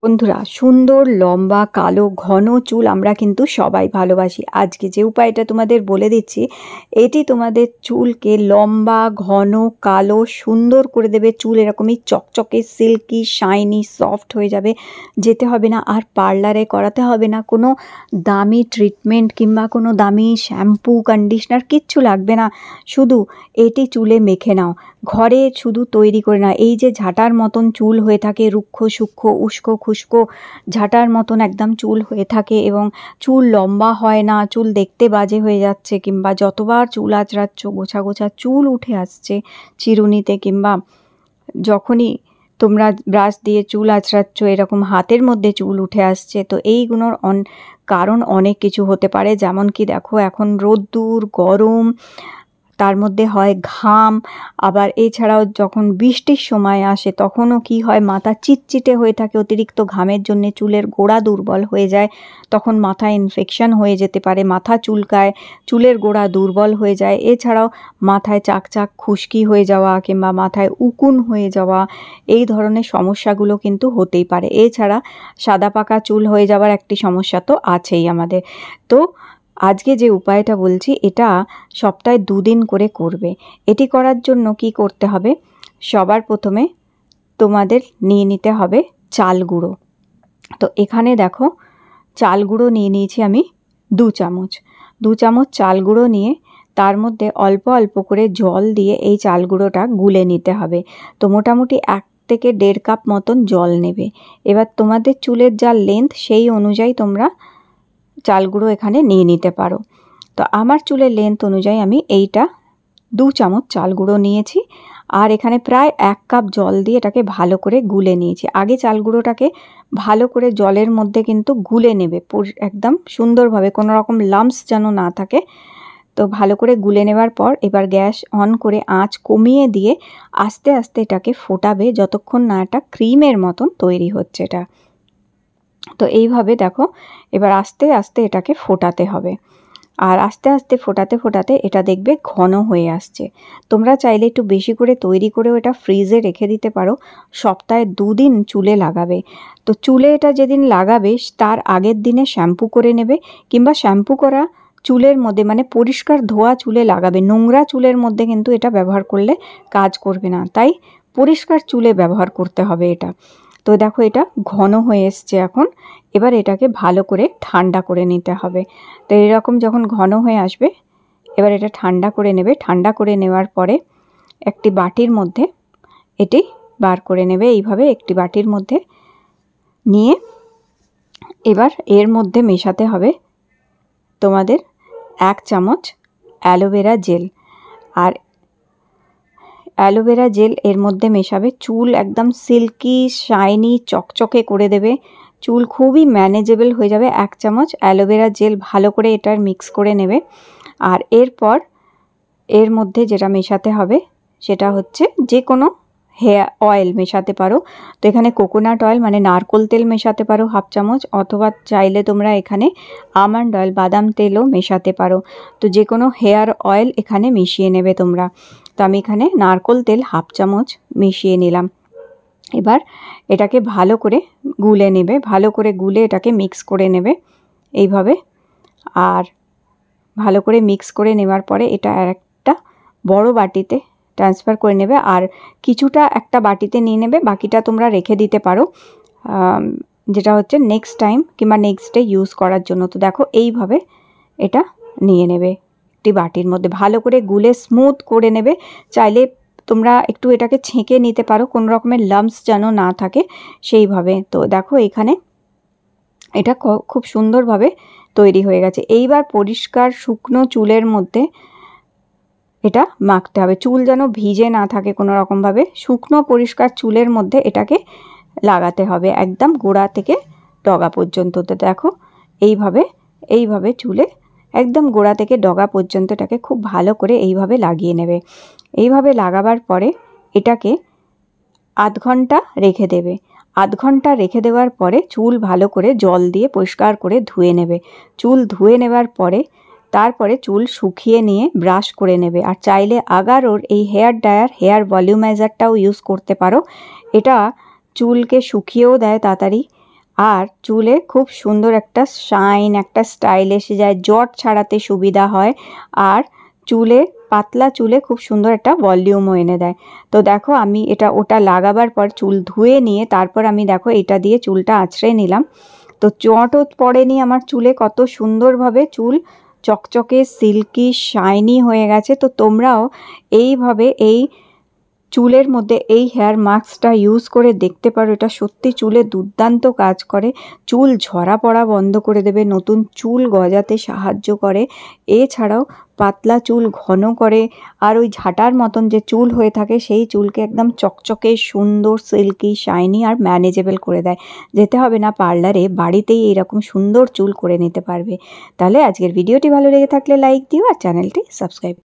বন্ধুরা, সুন্দর লম্বা কালো ঘন চুল আমরা কিন্তু সবাই ভালোবাসি। আজকে যে উপায়টা তোমাদের বলে দিচ্ছি, এটি তোমাদের চুলকে লম্বা ঘন কালো সুন্দর করে দেবে। চুল এরকমই চকচকে সিল্কি শাইনি সফট হয়ে যাবে। যেতে হবে না আর পার্লারে, করাতে হবে না কোনো দামি ট্রিটমেন্ট কিংবা কোনো দামি শ্যাম্পু কন্ডিশনার, কিচ্ছু লাগবে না। শুধু এটি চুলে মেখে নাও, ঘরে শুধু তৈরি করে না। এই যে ঝাঁটার মতন চুল হয়ে থাকে, রুক্ষ সূক্ষ্ম উস্কো খুস্কো ঝাঁটার মতন একদম চুল হয়ে থাকে এবং চুল লম্বা হয় না, চুল দেখতে বাজে হয়ে যাচ্ছে, কিংবা যতবার চুল আঁচড়াচ্ছ গোছা গোছা চুল উঠে আসছে চিরুনিতে, কিংবা যখনই তোমরা ব্রাশ দিয়ে চুল আঁচড়াচ্ছ এরকম হাতের মধ্যে চুল উঠে আসছে। তো এইগুলোর কারণ অনেক কিছু হতে পারে। যেমন কি দেখো, এখন রোদ্দুর গরম, তার মধ্যে হয় ঘাম, আবার এছাড়াও যখন বৃষ্টির সময় আসে তখনও কি হয়, মাথা চিটচিটে হয়ে থাকে অতিরিক্ত ঘামের জন্যে, চুলের গোড়া দুর্বল হয়ে যায়, তখন মাথায় ইনফেকশন হয়ে যেতে পারে, মাথা চুলকায়, চুলের গোড়া দুর্বল হয়ে যায়। এছাড়াও মাথায় চাকচাক খুশকি হয়ে যাওয়া কিংবা মাথায় উকুন হয়ে যাওয়া, এই ধরনের সমস্যাগুলো কিন্তু হতেই পারে। এছাড়া সাদা পাকা চুল হয়ে যাওয়ার একটি সমস্যা তো আছেই আমাদের। তো আজকে যে উপায়টা বলছি, এটা সপ্তাহে 2 দিন করে করবে। এটি করার জন্য কি করতে হবে, সবার প্রথমে তোমাদের নিয়ে নিতে হবে চাল গুঁড়ো। তো এখানে দেখো, চাল গুঁড়ো নিয়ে নিয়েছি আমি 2 চামচ। 2 চামচ চাল গুঁড়ো নিয়ে তার মধ্যে অল্প অল্প করে জল দিয়ে এই চাল গুঁড়োটা গুলে নিতে হবে। তো মোটামুটি 1 থেকে 1.5 কাপ মতন জল নেবে। এবার তোমাদের চুলের যা লেন্থ সেই অনুযায়ী তোমরা চাল গুঁড়ো এখানে নিয়ে নিতে পারো। তো আমার চুলের লেন্থ অনুযায়ী আমি এইটা 2 চামচ চাল গুঁড়ো নিয়েছি, আর এখানে প্রায় 1 কাপ জল দিয়ে এটাকে ভালো করে গুলে নিয়েছি। আগে চাল গুঁড়োটাকে ভালো করে জলের মধ্যে কিন্তু গুলে নেবে একদম সুন্দরভাবে, কোনো রকম লাম্পস যেন না থাকে। তো ভালো করে গুলে নেবার পর এবার গ্যাস অন করে আঁচ কমিয়ে দিয়ে আস্তে আস্তে এটাকে ফোটাবে যতক্ষণ না এটা ক্রিমের মতন তৈরি হচ্ছে এটা। তো এইভাবে দেখো, এবার আস্তে আস্তে এটাকে ফোটাতে হবে, আর আস্তে আস্তে ফোটাতে ফোটাতে এটা দেখবে ঘন হয়ে আসছে। তোমরা চাইলে একটু বেশি করে তৈরি করেও এটা ফ্রিজে রেখে দিতে পারো। সপ্তাহে 2 দিন চুলে লাগাবে। তো চুলে এটা যেদিন লাগাবে তার আগের দিনে শ্যাম্পু করে নেবে, কিংবা শ্যাম্পু করা চুলের মধ্যে, মানে পরিষ্কার ধোয়া চুলে লাগাবে। নোংরা চুলের মধ্যে কিন্তু এটা ব্যবহার করলে কাজ করবে না, তাই পরিষ্কার চুলে ব্যবহার করতে হবে এটা। তো দেখো, এটা ঘন হয়ে এসছে এখন। এবার এটাকে ভালো করে ঠান্ডা করে নিতে হবে। তো এরকম যখন ঘন হয়ে আসবে, এবার এটা ঠান্ডা করে নেবে। ঠান্ডা করে নেওয়ার পরে একটি বাটির মধ্যে এটি বার করে নেবে। এইভাবে একটি বাটির মধ্যে নিয়ে এবার এর মধ্যে মেশাতে হবে তোমাদের 1 চামচ অ্যালোভেরা জেল। আর অ্যালোভেরা জেল এর মধ্যে মেশাবে, চুল একদম সিল্কি শাইনি চকচকে করে দেবে, চুল খুবই ম্যানেজেবল হয়ে যাবে। 1 চামচ অ্যালোভেরা জেল ভালো করে এটার মিক্স করে নেবে। আর এরপর এর মধ্যে যেটা মেশাতে হবে সেটা হচ্ছে যে কোনো হেয়ার অয়েল মেশাতে পারো। তো এখানে কোকোনাট অয়েল মানে নারকোল তেল মেশাতে পারো 1/2 চামচ, অথবা চাইলে তোমরা এখানে আমন্ড অয়েল বাদাম তেলও মেশাতে পারো। তো যে কোনো হেয়ার অয়েল এখানে মিশিয়ে নেবে তোমরা। তো আমি এখানে নারকোল তেল 1/2 চামচ মিশিয়ে নিলাম। এবার এটাকে ভালো করে গুলে নেবে, ভালো করে গুলে এটাকে মিক্স করে নেবে এইভাবে। আর ভালো করে মিক্স করে নেওয়ার পরে এটা একটা বড় বাটিতে ট্রান্সফার করে নেবে, আর কিছুটা একটা বাটিতে নিয়ে নেবে, বাকিটা তোমরা রেখে দিতে পারো, যেটা হচ্ছে নেক্সট টাইম কিংবা নেক্সট ডে ইউজ করার জন্য। তো দেখো, এইভাবে এটা নিয়ে নেবে একটি বাটির মধ্যে, ভালো করে গুলে স্মুথ করে নেবে। চাইলে তোমরা একটু এটাকে ছেঁকে নিতে পারো, কোনো রকমের লাম্পস যেন না থাকে সেইভাবে। তো দেখো, এখানে এটা খুব সুন্দরভাবে তৈরি হয়ে গেছে। এইবার পরিষ্কার শুকনো চুলের মধ্যে এটা মাখতে হবে, চুল যেন ভিজে না থাকে কোনো রকমভাবে। শুকনো পরিষ্কার চুলের মধ্যে এটাকে লাগাতে হবে একদম গোড়া থেকে ডগা পর্যন্ত। তো দেখো, এইভাবে চুলে একদম গোড়া থেকে ডগা পর্যন্ত এটাকে খুব ভালো করে এইভাবে লাগিয়ে নেবে। এইভাবে লাগাবার পরে এটাকে আধ ঘন্টা রেখে দেবে। আধ ঘন্টা রেখে দেওয়ার পরে চুল ভালো করে জল দিয়ে পরিষ্কার করে ধুয়ে নেবে। চুল ধুয়ে নেবার পরে তারপরে চুল শুকিয়ে নিয়ে ব্রাশ করে নেবে। আর চাইলে আগারোর এই হেয়ার ড্রায়ার হেয়ার ভলিউমাইজারটাও ইউজ করতে পারো। এটা চুলকে শুকিয়েও দেয় তাড়াতাড়ি, আর চুলে খুব সুন্দর একটা শাইন, একটা স্টাইল এসে যায়, জট ছাড়াতে সুবিধা হয়, আর চুলে পাতলা চুলে খুব সুন্দর একটা ভলিউমও এনে দেয়। তো দেখো আমি ওটা লাগাবার পর চুল ধুয়ে নিয়ে তারপর আমি দেখো এটা দিয়ে চুলটা আঁচড়ে নিলাম। তো জটও পড়েনি আমার চুলে, কত সুন্দরভাবে চুল চকচকে সিল্কি শাইনি হয়ে গেছে। তো তোমরাও এইভাবে এই চুলের মধ্যে এই হেয়ার মাস্কটা ইউজ করে দেখতে পারো, এটা সত্যি চুলে দুর্দান্ত কাজ করে, চুল ঝরা পড়া বন্ধ করে দেবে, নতুন চুল গজাতে সাহায্য করে, এছাড়াও পাতলা চুল ঘন করে, আর ওই ঝাঁটার মতন যে চুল হয়ে থাকে সেই চুলকে একদম চকচকে সুন্দর সিল্কি শাইনি আর ম্যানেজেবল করে দেয়। যেতে হবে না পার্লারে, বাড়িতেই এরকম সুন্দর চুল করে নিতে পারবে। তাহলে আজকের ভিডিওটি ভালো লেগে থাকলে লাইক দিও আর চ্যানেলটি সাবস্ক্রাইব